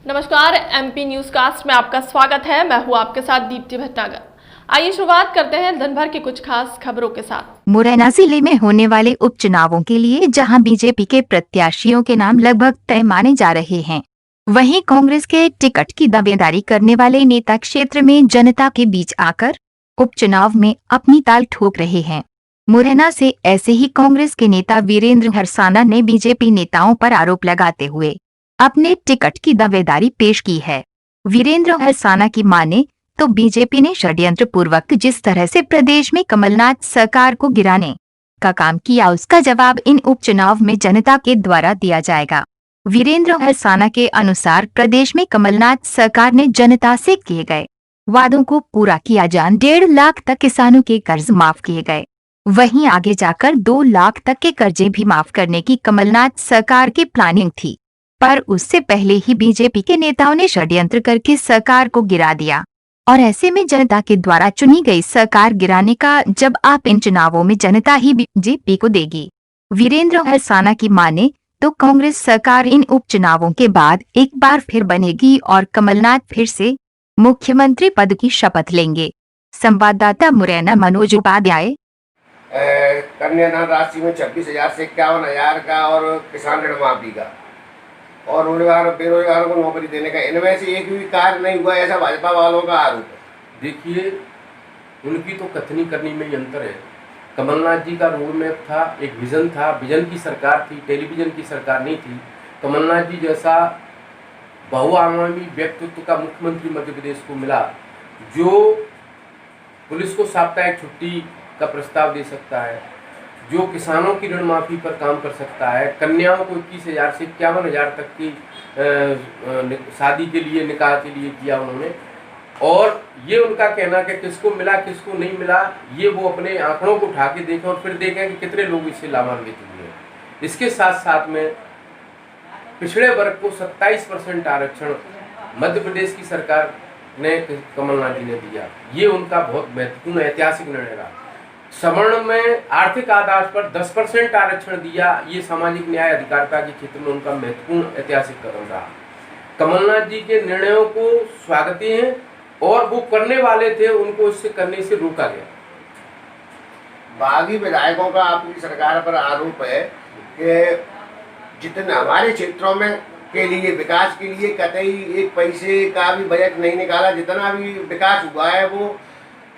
नमस्कार, MP news cast में आपका स्वागत है। मैं हूं आपके साथ दीप्ति भटनागर। आइए शुरुआत करते हैं दिन भर की कुछ खास खबरों के साथ। मुरैना जिले में होने वाले उपचुनावों के लिए जहां बीजेपी के प्रत्याशियों के नाम लगभग तय माने जा रहे हैं, वहीं कांग्रेस के टिकट की दावेदारी करने वाले नेता क्षेत्र में जनता के बीच आकर उपचुनाव में अपनी ताल ठोक रहे हैं। मुरैना से ऐसे ही कांग्रेस के नेता वीरेंद्र हरसाना ने बीजेपी नेताओं पर आरोप लगाते हुए अपने टिकट की दावेदारी पेश की है। वीरेंद्र हरसाना की माने तो बीजेपी ने षड्यंत्र पूर्वक जिस तरह से प्रदेश में कमलनाथ सरकार को गिराने का काम किया, उसका जवाब इन उपचुनाव में जनता के द्वारा दिया जाएगा। वीरेंद्र हरसाना के अनुसार प्रदेश में कमलनाथ सरकार ने जनता से किए गए वादों को पूरा किया। 1.5 लाख तक किसानों के कर्ज माफ किए गए, वहीं आगे जाकर 2 लाख तक के कर्जे भी माफ करने की कमलनाथ सरकार की प्लानिंग थी, पर उससे पहले ही बीजेपी के नेताओं ने षड्यंत्र करके सरकार को गिरा दिया और ऐसे में जनता के द्वारा चुनी गई सरकार गिराने का जवाब इन चुनावों में जनता ही बीजेपी को देगी। वीरेंद्र हरसाना की माने तो कांग्रेस सरकार इन उपचुनावों के बाद एक बार फिर बनेगी और कमलनाथ फिर से मुख्यमंत्री पद की शपथ लेंगे। संवाददाता मुरैना मनोज उपाध्याय। कन्यादान राशि में 26,000 से 51,000 का और किसान ऋण माफी का और बेरोजगारों को नौकरी देने का, इनमें से एक भी कार्य नहीं हुआ, ऐसा भाजपा वालों का आरोप है। देखिए, उनकी तो कथनी करनी में ही अंतर है। कमलनाथ जी का रोड मैप था, एक विजन था, विजन की सरकार थी, टेलीविजन की सरकार नहीं थी। कमलनाथ जी जैसा बहुआयामी व्यक्तित्व का मुख्यमंत्री मध्य प्रदेश को मिला, जो पुलिस को साप्ताहिक छुट्टी का प्रस्ताव दे सकता है, जो किसानों की ऋण माफी पर काम कर सकता है, कन्याओं को 21,000 से 51,000 तक की शादी के लिए, निकाह के लिए किया उन्होंने। और ये उनका कहना कि किसको मिला किसको नहीं मिला, ये वो अपने आंकड़ों को उठा के देखें और फिर देखें कि कितने लोग इससे लाभान्वित हुए हैं। इसके साथ साथ में पिछड़े वर्ग को 27% आरक्षण मध्य प्रदेश की सरकार ने, कमलनाथ जी ने दिया। ये उनका बहुत महत्वपूर्ण ऐतिहासिक निर्णय रहा। सवर्ण में आर्थिक आधार पर 10% आरक्षण दिया, ये सामाजिक न्याय अधिकारिता के क्षेत्र में उनका महत्वपूर्ण ऐतिहासिक कदम रहा। कमलनाथ जी के निर्णयों को स्वागतीय हैं और वो करने वाले थे, उनको इससे करने से रोका गया। बागी विधायकों का आपकी सरकार पर आरोप है कि जितने हमारे क्षेत्रों में के लिए विकास के लिए कतई एक पैसे का भी बजट नहीं निकाला, जितना भी विकास हुआ है वो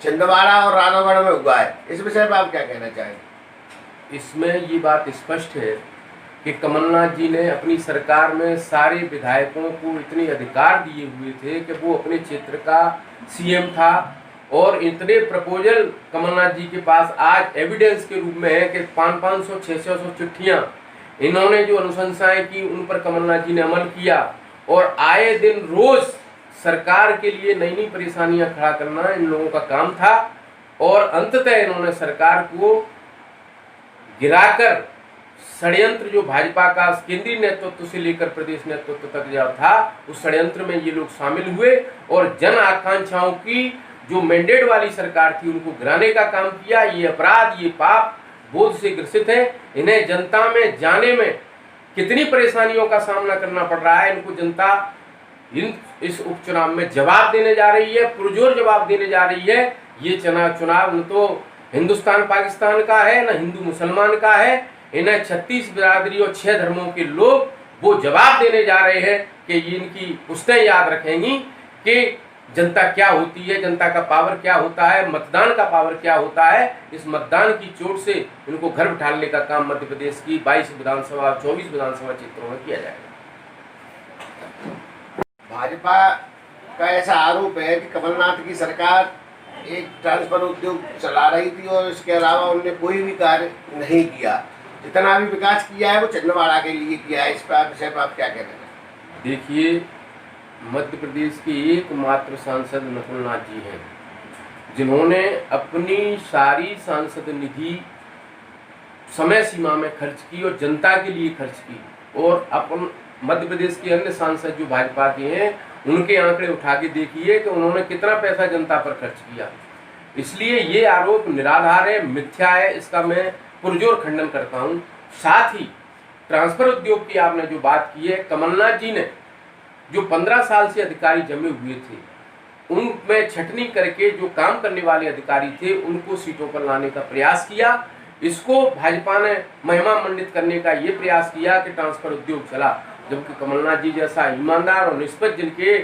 छिंदवाड़ा और रानागढ़ में हुआ है। इस विषय पर आप क्या कहना चाहेंगे? इसमें ये बात स्पष्ट है कि कमलनाथ जी ने अपनी सरकार में सारे विधायकों को इतने अधिकार दिए हुए थे कि वो अपने क्षेत्र का सीएम था और इतने प्रपोजल कमलनाथ जी के पास आज एविडेंस के रूप में है कि 500 600 चिट्ठियां इन्होंने जो अनुशंसाएं की उन पर कमलनाथ जी ने अमल किया और आए दिन रोज सरकार के लिए नई नई परेशानियां खड़ा करना इन लोगों का काम था। और अंततः इन्होंने सरकार को गिराकर षड्यंत्र, जो भाजपा का केंद्रीय नेतृत्व से लेकर प्रदेश नेतृत्व तक जो था, उस षड्यंत्र में ये लोग शामिल हुए और जन आकांक्षाओं की जो मैंडेट वाली सरकार थी उनको गिराने का काम किया। ये अपराध, ये पाप बोध से ग्रसित है। इन्हें जनता में जाने में कितनी परेशानियों का सामना करना पड़ रहा है, इनको जनता इस उपचुनाव में जवाब देने जा रही है, पुरजोर जवाब देने जा रही है। ये चुनाव न तो हिंदुस्तान पाकिस्तान का है, न हिंदू मुसलमान का है। इन्हें 36 बिरादरी और 6 धर्मों के लोग वो जवाब देने जा रहे हैं कि इनकी पुश्तें याद रखेंगी कि जनता क्या होती है, जनता का पावर क्या होता है, मतदान का पावर क्या होता है। इस मतदान की चोट से इनको घर बिठाने का काम मध्य प्रदेश की 22 विधानसभा 24 विधानसभा क्षेत्रों में किया जाएगा। भाजपा का ऐसा आरोप है कि कमलनाथ की सरकार एक ट्रांसफर उद्योग चला रही थी और इसके अलावा उन्होंने कोई भी कार्य नहीं किया। जितना भी विकास किया है वो छिंदवाड़ा के लिए किया है। इस पर विषय पर आप क्या कहते हैं? देखिए, मध्य प्रदेश के एकमात्र सांसद नकुलनाथ जी हैं, जिन्होंने अपनी सारी सांसद निधि समय सीमा में खर्च की और जनता के लिए खर्च की। और अपन मध्य प्रदेश के अन्य सांसद जो भाजपा के हैं उनके आंकड़े उठा के देखिए कि उन्होंने कितना पैसा जनता पर खर्च किया। इसलिए ये आरोप निराधार है, मिथ्या है, इसका मैं पुरजोर खंडन करता हूँ। साथ ही ट्रांसफर उद्योग की आपने जो बात की है, कमलनाथ जी ने जो 15 साल से अधिकारी जमे हुए थे उनमें छटनी करके जो काम करने वाले अधिकारी थे उनको सीटों पर लाने का प्रयास किया। इसको भाजपा ने महिमा मंडित करने का ये प्रयास किया कि ट्रांसफर उद्योग चला, जबकि कमलनाथ जी जैसा ईमानदार और निष्पक्ष जिनके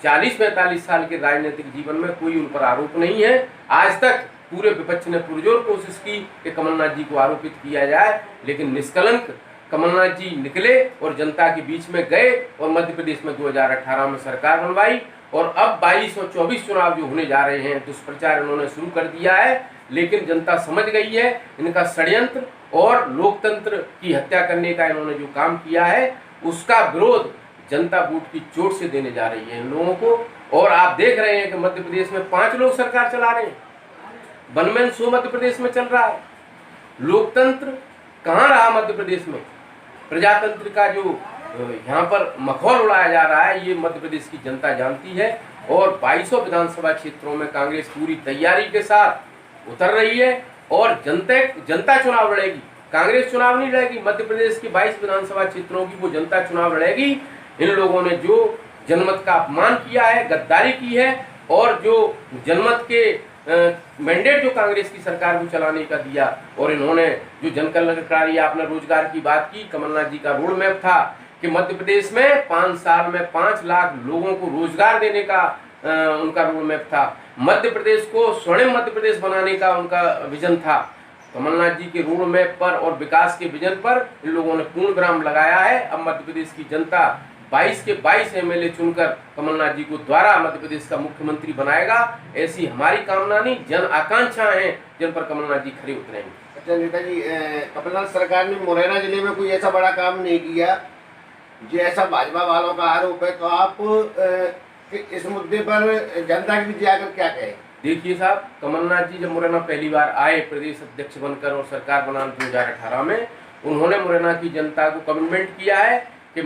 40-45 साल के राजनीतिक जीवन में कोई उन पर आरोप नहीं है, आज तक पूरे विपक्ष ने पुरजोर कोशिश की कि कमलनाथ जी को आरोपित किया जाए, लेकिन निष्कलंक कमलनाथ जी निकले और जनता के बीच में गए और मध्य प्रदेश में 2018 में सरकार बनवाई। और अब 22 और 24 चुनाव जो होने जा रहे हैं, दुष्प्रचार इन्होंने शुरू कर दिया है, लेकिन जनता समझ गई है इनका षड्यंत्र और लोकतंत्र की हत्या करने का इन्होंने जो काम किया है उसका विरोध जनता वोट की चोट से देने जा रही है इन लोगों को। और आप देख रहे हैं कि मध्य प्रदेश में 5 लोग सरकार चला रहे हैं, one man show Madhya Pradesh में चल रहा है। लोकतंत्र कहाँ रहा मध्य प्रदेश में? प्रजातंत्र का जो यहाँ पर मखौल उड़ाया जा रहा है ये मध्य प्रदेश की जनता जानती है। और 2200 विधानसभा क्षेत्रों में कांग्रेस पूरी तैयारी के साथ उतर रही है और जनता चुनाव लड़ेगी, कांग्रेस चुनाव नहीं लड़ेगी। मध्य प्रदेश की 22 विधानसभा क्षेत्रों की वो जनता चुनाव लड़ेगी। इन लोगों ने जो जनमत का अपमान किया है, गद्दारी की है और जो जनमत के मैंडेट जो कांग्रेस की सरकार को चलाने का दिया, और इन्होंने जो जनकल्याणकारी आपने रोजगार की बात की, कमलनाथ जी का रोड मैप था कि मध्य प्रदेश में 5 साल में 5 लाख लोगों को रोजगार देने का उनका रोड मैप था। मध्य प्रदेश को स्वर्णिम मध्य प्रदेश बनाने का उनका विजन था। कमलनाथ जी के रोड मैप पर और विकास के विजन पर इन लोगों ने पूर्ण विराम लगाया है। अब मध्य प्रदेश की जनता 22 के 22 एमएलए चुनकर कमलनाथ जी को द्वारा मध्य प्रदेश का मुख्यमंत्री बनाएगा, ऐसी हमारी कामना नहीं, जन आकांक्षा है जिन पर कमलनाथ जी खड़े उतरेंगे। अच्छा नेताजी, कमलनाथ सरकार ने मुरैना जिले में कोई ऐसा बड़ा काम नहीं किया जो ऐसा भाजपा वालों का आरोप है, तो आप इस मुद्दे पर जनता के बीच जाकर क्या कहें? देखिए साहब, कमलनाथ जी जब मुरैना पहली बार आए प्रदेश अध्यक्ष बनकर और सरकार बना 2018 में, उन्होंने मुरैना की जनता को कमिटमेंट किया है कि